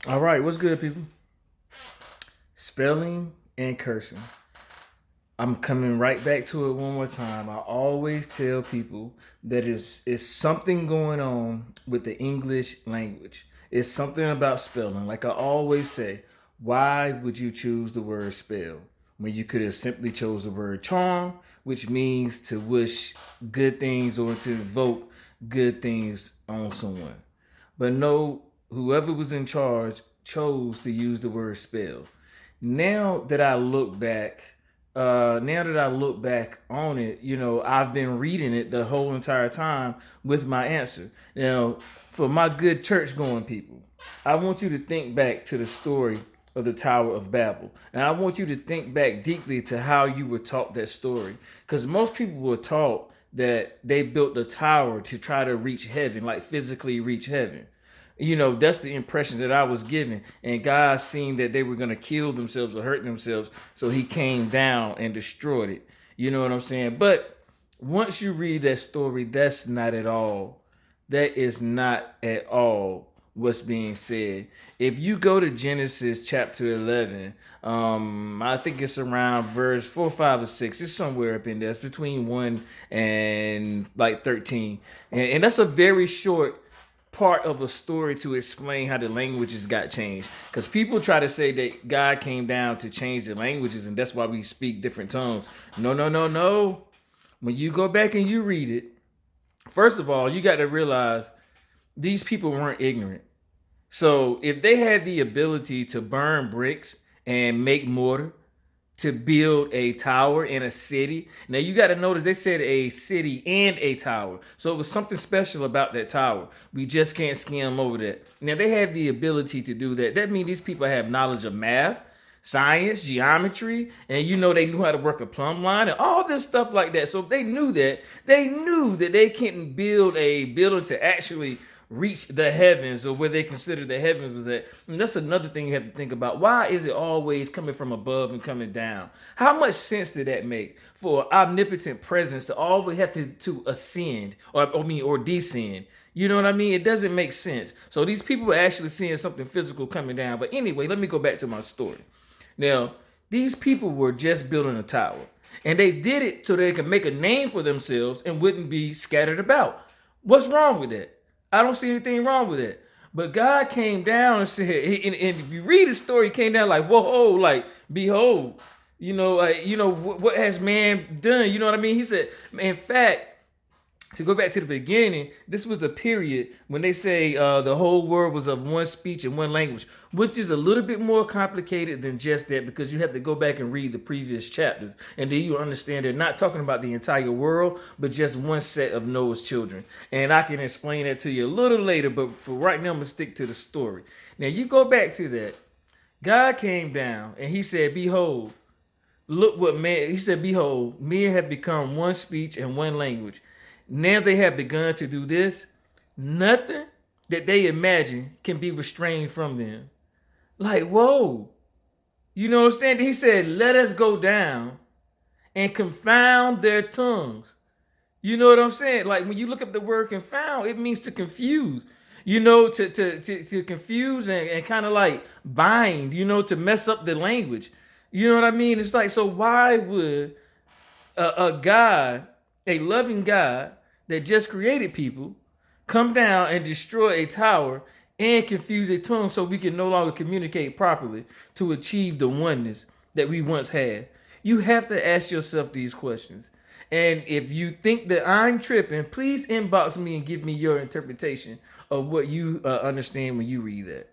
All right, what's good, people? Spelling and cursing. I'm coming right back to it one more time. I always tell people that it's something going on with the English language. It's something about spelling. Like I always say, why would you choose the word spell when you could have simply chose the word charm, which means to wish good things or to invoke good things on someone? But no, whoever was in charge chose to use the word spell. Now that I look back, on it, I've been reading it the whole entire time with my answer. Now, for my good church going people, I want you to think back to the story of the Tower of Babel. And I want you to think back deeply to how you were taught that story. Because most people were taught that they built the tower to try to reach heaven, like physically reach heaven. That's the impression that I was given. And God seen that they were going to kill themselves or hurt themselves. So he came down and destroyed it. You know what I'm saying? But once you read that story, that's not at all. That is not at all what's being said. If you go to Genesis chapter 11, I think it's around verse 4, 5, or 6. It's somewhere up in there. It's between 1 and like 13. And that's a very short part of a story to explain how the languages got changed. Because people try to say that God came down to change the languages and that's why we speak different tongues. No, no, no, no. When you go back and you read it, first of all, you got to realize these people weren't ignorant. So if they had the ability to burn bricks and make mortar to build a tower in a city. Now you got to notice they said a city and a tower. So it was something special about that tower. We just can't skim over that. Now they had the ability to do that. That means these people have knowledge of math, science, geometry, and they knew how to work a plumb line and all this stuff like that. So if they knew that they couldn't build a building to actually reach the heavens or where they consider the heavens was at. And that's another thing you have to think about. Why is it always coming from above and coming down? How much sense did that make for omnipotent presence to always have to ascend or descend? You know what I mean? It doesn't make sense. So these people are actually seeing something physical coming down. But anyway, let me go back to my story. Now, these people were just building a tower. And they did it so they could make a name for themselves and wouldn't be scattered about. What's wrong with that? I don't see anything wrong with it. But God came down and said, and if you read the story, he came down like, whoa, like, behold, what has man done? You know what I mean? He said, in fact, to go back to the beginning, this was a period when they say the whole world was of one speech and one language, which is a little bit more complicated than just that because you have to go back and read the previous chapters. And then you understand they're not talking about the entire world, but just one set of Noah's children. And I can explain that to you a little later, but for right now, I'm going to stick to the story. Now, you go back to that. God came down and he said, behold, look what man, he said, behold, men have become one speech and one language. Now they have begun to do this. Nothing that they imagine can be restrained from them. Like, whoa. You know what I'm saying? He said, let us go down and confound their tongues. You know what I'm saying? Like when you look up the word confound, it means to confuse. To confuse and kind of like bind, to mess up the language. You know what I mean? It's like, so why would a God, a loving God that just created people, come down and destroy a tower and confuse a tongue so we can no longer communicate properly to achieve the oneness that we once had? You have to ask yourself these questions. And if you think that I'm tripping, please inbox me and give me your interpretation of what you understand when you read that.